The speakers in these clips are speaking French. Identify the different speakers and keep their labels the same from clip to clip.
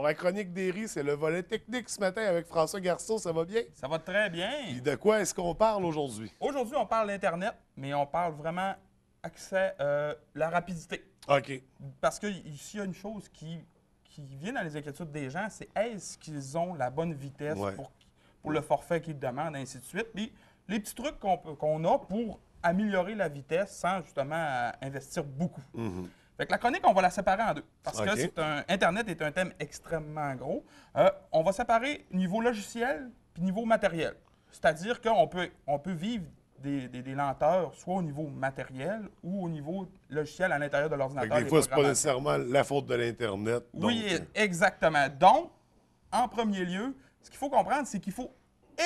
Speaker 1: la chronique des riz, c'est le volet technique ce matin avec François Garceau. Ça va bien?
Speaker 2: Ça va très bien.
Speaker 1: Et de quoi est-ce qu'on parle aujourd'hui?
Speaker 2: Aujourd'hui, on parle d'Internet, mais on parle vraiment accès, la rapidité.
Speaker 1: OK.
Speaker 2: Parce que s'il y a une chose qui vient dans les inquiétudes des gens, c'est est-ce qu'ils ont la bonne vitesse
Speaker 1: Ouais.
Speaker 2: pour le forfait qu'ils demandent, ainsi de suite. Puis, les petits trucs qu'on a pour améliorer la vitesse sans justement investir beaucoup. Fait que la chronique, on va la séparer en deux. Parce
Speaker 1: OK.
Speaker 2: que Internet est un thème extrêmement gros. On va séparer niveau logiciel puis niveau matériel. C'est-à-dire qu'on peut vivre des lenteurs, soit au niveau matériel ou au niveau logiciel à l'intérieur de
Speaker 1: Fait
Speaker 2: l'ordinateur.
Speaker 1: que des fois, c'est pas nécessairement la faute de l'Internet.
Speaker 2: Oui,
Speaker 1: donc,
Speaker 2: exactement. Donc, en premier lieu, ce qu'il faut comprendre, c'est qu'il faut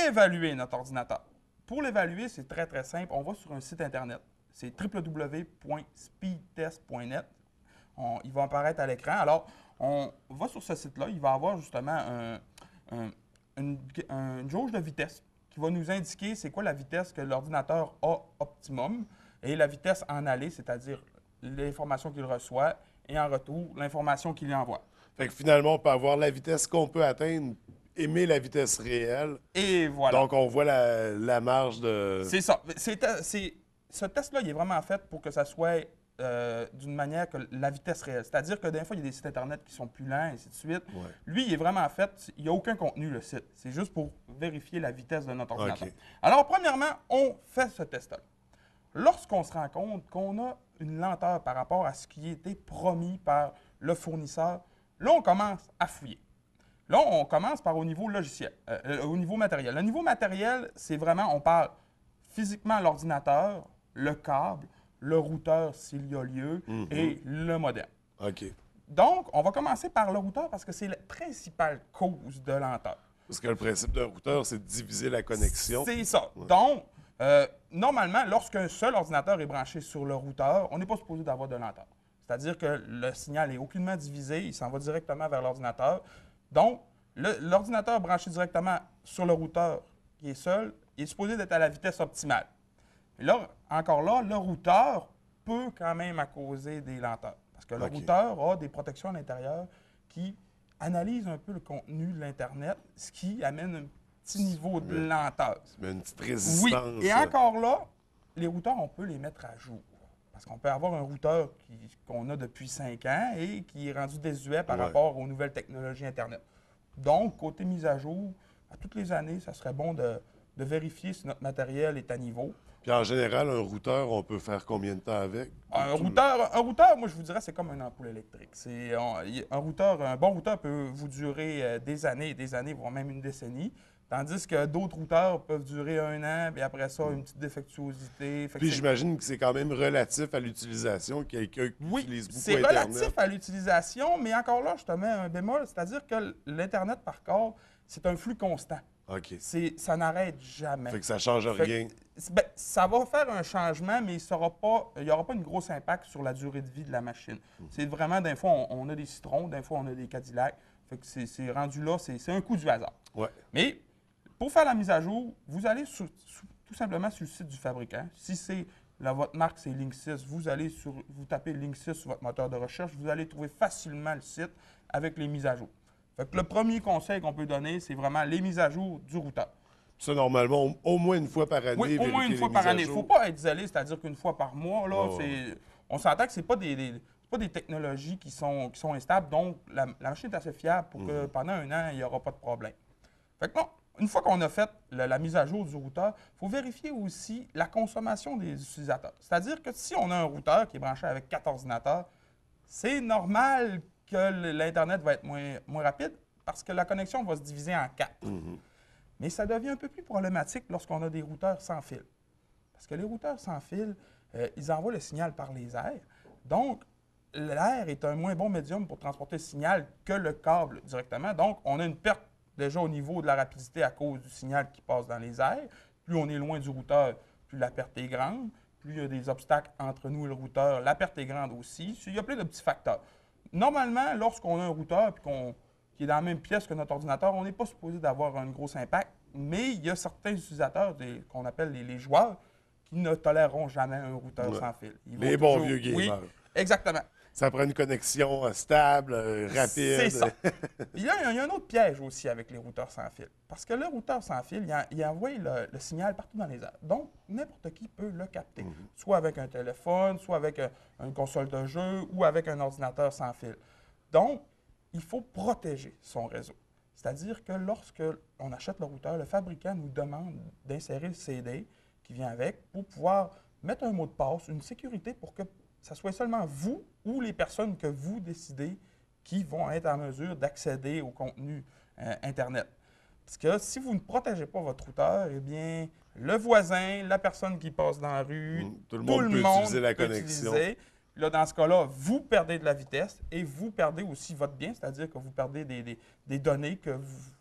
Speaker 2: évaluer notre ordinateur. Pour l'évaluer, c'est très, très simple. On va sur un site Internet. C'est www.speedtest.net. Il va apparaître à l'écran. Alors, on va sur ce site-là. Il va avoir justement une jauge de vitesse qui va nous indiquer c'est quoi la vitesse que l'ordinateur a optimum et la vitesse en aller, c'est-à-dire l'information qu'il reçoit et en retour, l'information qu'il lui envoie.
Speaker 1: fait que finalement, on peut avoir la vitesse qu'on peut atteindre, aimer la vitesse réelle.
Speaker 2: Et voilà.
Speaker 1: Donc, on voit la marge de...
Speaker 2: C'est ça. Ce test-là, il est vraiment fait pour que ça soit d'une manière que la vitesse réelle. C'est-à-dire que des fois, il y a des sites Internet qui sont plus lents, et ainsi de suite.
Speaker 1: Ouais.
Speaker 2: Lui, il est vraiment fait, il n'y a aucun contenu, le site. C'est juste pour vérifier la vitesse de notre ordinateur.
Speaker 1: OK.
Speaker 2: Alors, premièrement, on fait ce test-là. Lorsqu'on se rend compte qu'on a une lenteur par rapport à ce qui était promis par le fournisseur, là, on commence à fouiller. Là, on commence par au niveau logiciel, au niveau matériel. Le niveau matériel, c'est vraiment, on parle physiquement l'ordinateur, le câble, le routeur s'il y a lieu et le modem.
Speaker 1: OK.
Speaker 2: Donc, on va commencer par le routeur parce que c'est la principale cause de lenteur.
Speaker 1: Parce que le principe d'un routeur, c'est de diviser la connexion.
Speaker 2: C'est ça. Donc, normalement, lorsqu'un seul ordinateur est branché sur le routeur, on n'est pas supposé d'avoir de lenteur. C'est-à-dire que le signal est aucunement divisé, il s'en va directement vers l'ordinateur. Donc, l'ordinateur branché directement sur le routeur qui est seul, il est supposé d'être à la vitesse optimale. Mais là, encore là, le routeur peut quand même causer des lenteurs. Parce que le
Speaker 1: OK.
Speaker 2: routeur a des protections à l'intérieur qui analysent un peu le contenu de l'Internet, ce qui amène un petit niveau de lenteur.
Speaker 1: Mais une petite
Speaker 2: Oui,
Speaker 1: résistance.
Speaker 2: et encore là, les routeurs, on peut les mettre à jour. Parce qu'on peut avoir un routeur qu'on a depuis 5 ans et qui est rendu désuet par
Speaker 1: Ouais.
Speaker 2: rapport aux nouvelles technologies Internet. Donc, côté mise à jour, à toutes les années, ça serait bon de vérifier si notre matériel est à niveau.
Speaker 1: Puis en général, un routeur, on peut faire combien de temps avec?
Speaker 2: Un routeur, moi, je vous dirais, c'est comme une ampoule électrique. Un bon routeur peut vous durer des années et des années, voire même une décennie. Tandis que d'autres routeurs peuvent durer 1 an, puis après ça, une petite défectuosité. Fait que
Speaker 1: Puis j'imagine que c'est quand même relatif à l'utilisation. Quelqu'un qui
Speaker 2: Oui,
Speaker 1: utilise beaucoup
Speaker 2: c'est
Speaker 1: Internet.
Speaker 2: relatif à l'utilisation, mais encore là, je te mets un bémol, c'est-à-dire que l'Internet, par contre, c'est un flux constant.
Speaker 1: OK.
Speaker 2: Ça n'arrête jamais.
Speaker 1: Fait que ça change
Speaker 2: Fait que,
Speaker 1: rien.
Speaker 2: ça va faire un changement, mais il n'y aura pas une grosse impact sur la durée de vie de la machine. C'est vraiment, des fois, on a des Citrons, des fois, on a des Cadillac. Fait que c'est rendu là, c'est un coup du hasard.
Speaker 1: Ouais.
Speaker 2: Mais pour faire la mise à jour, vous allez tout simplement sur le site du fabricant. Si votre marque, c'est Linksys, vous tapez Linksys sur votre moteur de recherche, vous allez trouver facilement le site avec les mises à jour. Fait que le premier conseil qu'on peut donner, c'est vraiment les mises à jour du routeur.
Speaker 1: Ça, normalement, au moins une fois par année.
Speaker 2: Oui, au moins
Speaker 1: vérifier
Speaker 2: une fois
Speaker 1: les
Speaker 2: par
Speaker 1: mises à
Speaker 2: année. Il ne
Speaker 1: jour.
Speaker 2: faut pas être zélé, c'est-à-dire qu'une fois par mois, là,
Speaker 1: Oh.
Speaker 2: on s'entend que ce pas des technologies qui sont instables, donc la machine est assez fiable pour que pendant 1 an, il n'y aura pas de problème. Fait que bon, une fois qu'on a fait la mise à jour du routeur, il faut vérifier aussi la consommation des utilisateurs. C'est-à-dire que si on a un routeur qui est branché avec 4 ordinateurs, c'est normal que l'Internet va être moins rapide parce que la connexion va se diviser en 4. Mais ça devient un peu plus problématique lorsqu'on a des routeurs sans fil. Parce que les routeurs sans fil, ils envoient le signal par les airs. Donc, l'air est un moins bon médium pour transporter le signal que le câble directement. Donc, on a une perte déjà au niveau de la rapidité à cause du signal qui passe dans les airs. Plus on est loin du routeur, plus la perte est grande. Plus il y a des obstacles entre nous et le routeur, la perte est grande aussi. Il y a plein de petits facteurs. Normalement, lorsqu'on a un routeur qui est dans la même pièce que notre ordinateur, on n'est pas supposé d'avoir un gros impact, mais il y a certains utilisateurs, qu'on appelle les joueurs, qui ne toléreront jamais un routeur sans fil. Ils
Speaker 1: Les
Speaker 2: vont
Speaker 1: bons vieux gamers.
Speaker 2: Oui, exactement.
Speaker 1: Ça prend une connexion stable, rapide.
Speaker 2: C'est ça. Il y a un autre piège aussi avec les routeurs sans fil. Parce que le routeur sans fil, il envoie le signal partout dans les airs. Donc, n'importe qui peut le capter. Soit avec un téléphone, soit avec une console de jeu ou avec un ordinateur sans fil. Donc, il faut protéger son réseau. C'est-à-dire que lorsque on achète le routeur, le fabricant nous demande d'insérer le CD qui vient avec pour pouvoir mettre un mot de passe, une sécurité pour que ce soit seulement vous ou les personnes que vous décidez qui vont être en mesure d'accéder au contenu Internet. Parce que si vous ne protégez pas votre routeur, eh bien, le voisin, la personne qui passe dans la rue,
Speaker 1: tout le monde peut utiliser la connexion.
Speaker 2: Utiliser. Là, dans ce cas-là, vous perdez de la vitesse et vous perdez aussi votre bien, c'est-à-dire que vous perdez des données que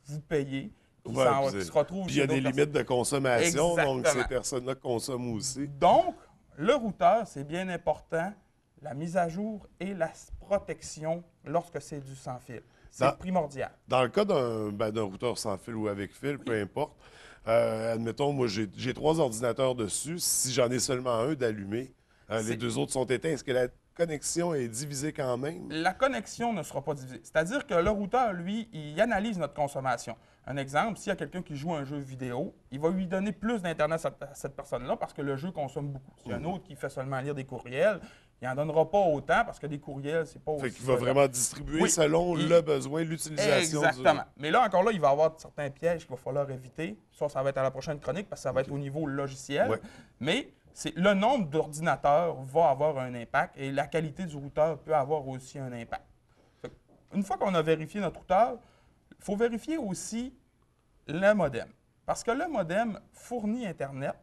Speaker 2: vous payez qui se retrouvent.
Speaker 1: Puis il y a des limites de consommation,
Speaker 2: Exactement.
Speaker 1: donc ces personnes-là consomment aussi.
Speaker 2: Donc, le routeur, c'est bien important, la mise à jour et la protection lorsque c'est du sans fil. C'est primordial.
Speaker 1: Dans le cas d'un routeur sans fil ou avec fil, peu importe, admettons, moi, j'ai 3 ordinateurs dessus. Si j'en ai seulement un d'allumé, les 2 autres sont éteints. Est-ce que la connexion est divisée quand même?
Speaker 2: La connexion ne sera pas divisée. C'est-à-dire que le routeur, lui, il analyse notre consommation. Un exemple, s'il y a quelqu'un qui joue à un jeu vidéo, il va lui donner plus d'Internet à cette personne-là parce que le jeu consomme beaucoup. S'il y a un autre qui fait seulement lire des courriels, il n'en donnera pas autant parce que des courriels, c'est pas aussi...
Speaker 1: Fait qu'il va vraiment distribuer selon le besoin, l'utilisation.
Speaker 2: Exactement. Mais là, encore là, il va y avoir certains pièges qu'il va falloir éviter. Ça va être à la prochaine chronique parce que ça va être au niveau logiciel.
Speaker 1: Ouais.
Speaker 2: Mais le nombre d'ordinateurs va avoir un impact et la qualité du routeur peut avoir aussi un impact. Une fois qu'on a vérifié notre routeur, il faut vérifier aussi le modem. Parce que le modem fournit Internet,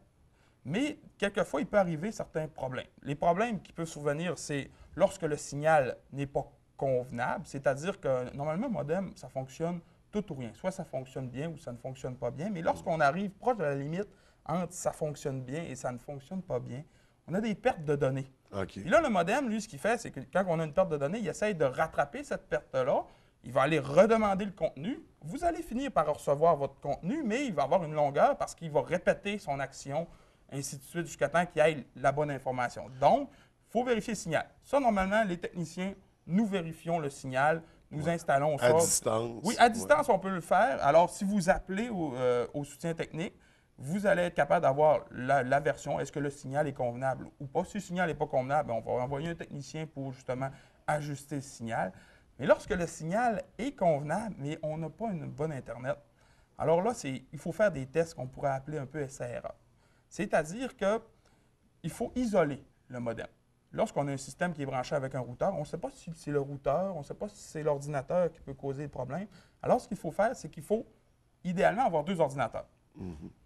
Speaker 2: mais quelquefois, il peut arriver certains problèmes. Les problèmes qui peuvent survenir, c'est lorsque le signal n'est pas convenable, c'est-à-dire que normalement, le modem, ça fonctionne tout ou rien. Soit ça fonctionne bien ou ça ne fonctionne pas bien, mais lorsqu'on arrive proche de la limite entre ça fonctionne bien et ça ne fonctionne pas bien, on a des pertes de données.
Speaker 1: Okay.
Speaker 2: Et là, le modem, lui, ce qu'il fait, c'est que quand on a une perte de données, il essaye de rattraper cette perte-là. Il va aller redemander le contenu. Vous allez finir par recevoir votre contenu, mais il va avoir une longueur parce qu'il va répéter son action, ainsi de suite, jusqu'à temps qu'il ait la bonne information. Donc, il faut vérifier le signal. Ça, normalement, les techniciens, nous vérifions le signal, nous installons ça.
Speaker 1: À distance.
Speaker 2: Oui, à distance, on peut le faire. Alors, si vous appelez au soutien technique, vous allez être capable d'avoir la version, est-ce que le signal est convenable ou pas. Si le signal n'est pas convenable, on va envoyer un technicien pour justement ajuster le signal. Mais lorsque le signal est convenable, mais on n'a pas une bonne Internet, alors là, il faut faire des tests qu'on pourrait appeler un peu SRA. C'est-à-dire qu'il faut isoler le modem. Lorsqu'on a un système qui est branché avec un routeur, on ne sait pas si c'est le routeur, on ne sait pas si c'est l'ordinateur qui peut causer le problème. Alors, ce qu'il faut faire, c'est qu'il faut idéalement avoir 2 ordinateurs.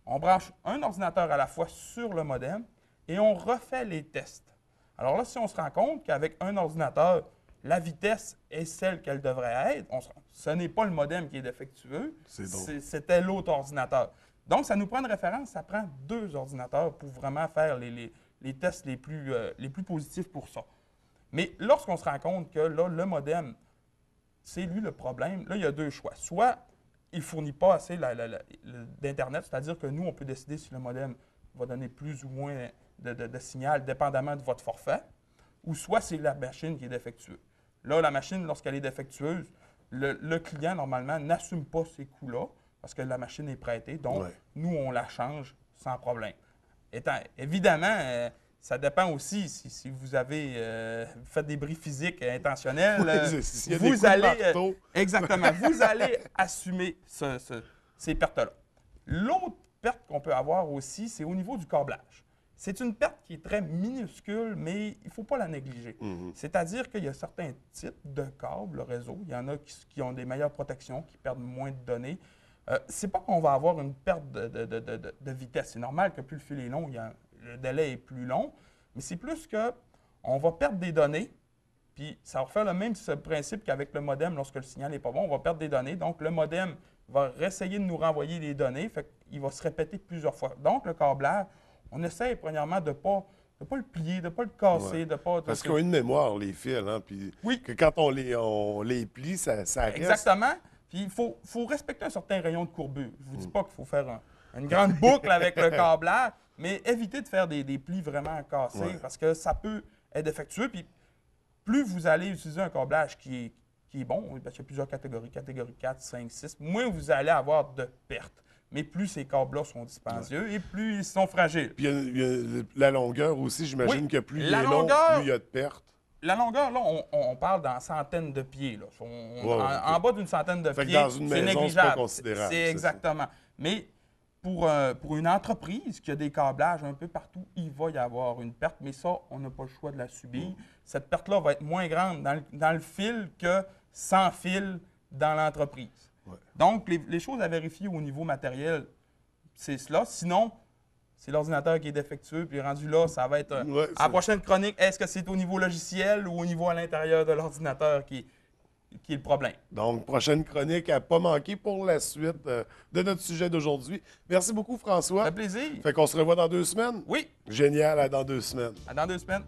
Speaker 2: On branche un ordinateur à la fois sur le modem et on refait les tests. Alors là, si on se rend compte qu'avec un ordinateur, la vitesse est celle qu'elle devrait être, ce n'est pas le modem qui est défectueux, c'était l'autre ordinateur. Donc, ça nous prend une référence, ça prend 2 ordinateurs pour vraiment faire les tests les plus positifs pour ça. Mais lorsqu'on se rend compte que là, le modem, c'est lui le problème, là, il y a 2 choix. Soit il ne fournit pas assez d'Internet, c'est-à-dire que nous, on peut décider si le modem va donner plus ou moins de signal, dépendamment de votre forfait, ou soit c'est la machine qui est défectueuse. Là, la machine, lorsqu'elle est défectueuse, le client, normalement, n'assume pas ces coûts-là parce que la machine est prêtée. Donc, nous, on la change sans problème. Évidemment, ça dépend aussi si vous avez fait des bris physiques intentionnels. Vous allez exactement, vous allez assumer ces pertes-là. L'autre perte qu'on peut avoir aussi, c'est au niveau du câblage. C'est une perte qui est très minuscule, mais il ne faut pas la négliger. C'est-à-dire qu'il y a certains types de câbles, le réseau. Il y en a qui ont des meilleures protections, qui perdent moins de données. C'est pas qu'on va avoir une perte de vitesse. C'est normal que plus le fil est long, le délai est plus long, mais c'est plus qu'on va perdre des données, puis ça va faire le même principe qu'avec le modem lorsque le signal n'est pas bon. On va perdre des données, donc le modem va essayer de nous renvoyer des données, fait qu'il va se répéter plusieurs fois. Donc, le câblage, on essaie premièrement de ne pas le plier, de ne pas le casser, de pas...
Speaker 1: Parce qu'ils ont une mémoire, les fils, hein, puis que quand on les plie, ça reste...
Speaker 2: Exactement. Puis il faut respecter un certain rayon de courbure. Je ne vous dis pas qu'il faut faire une grande boucle avec le câblage, mais éviter de faire des plis vraiment cassés parce que ça peut être défectueux. Puis plus vous allez utiliser un câblage qui est bon, parce qu'il y a plusieurs catégories, catégorie 4, 5, 6, moins vous allez avoir de pertes. Mais plus ces câbles-là sont dispendieux et plus ils sont fragiles.
Speaker 1: Puis il y a la longueur aussi, j'imagine que plus il
Speaker 2: la
Speaker 1: est long,
Speaker 2: longueur-
Speaker 1: plus il y a de pertes.
Speaker 2: La longueur, là, on parle dans centaines de pieds. Là. En bas d'une centaine de
Speaker 1: Fait que
Speaker 2: pieds,
Speaker 1: dans une
Speaker 2: c'est
Speaker 1: maison, c'est
Speaker 2: négligeable.
Speaker 1: pas considérable,
Speaker 2: C'est
Speaker 1: c'est
Speaker 2: exactement. Mais pour une entreprise qui a des câblages un peu partout, il va y avoir une perte. Mais ça, on n'a pas le choix de la subir. Cette perte-là va être moins grande dans le fil que sans fil dans l'entreprise.
Speaker 1: Ouais.
Speaker 2: Donc, les choses à vérifier au niveau matériel, c'est cela. Sinon, c'est l'ordinateur qui est défectueux, puis rendu là, ça va être...
Speaker 1: Ouais,
Speaker 2: à la prochaine chronique, est-ce que c'est au niveau logiciel ou au niveau à l'intérieur de l'ordinateur qui est le problème?
Speaker 1: Donc, prochaine chronique à pas manquer pour la suite de notre sujet d'aujourd'hui. Merci beaucoup, François.
Speaker 2: Ça fait plaisir.
Speaker 1: Fait qu'on se revoit dans 2 semaines?
Speaker 2: Oui,
Speaker 1: Génial, à dans 2 semaines.
Speaker 2: à dans 2 semaines.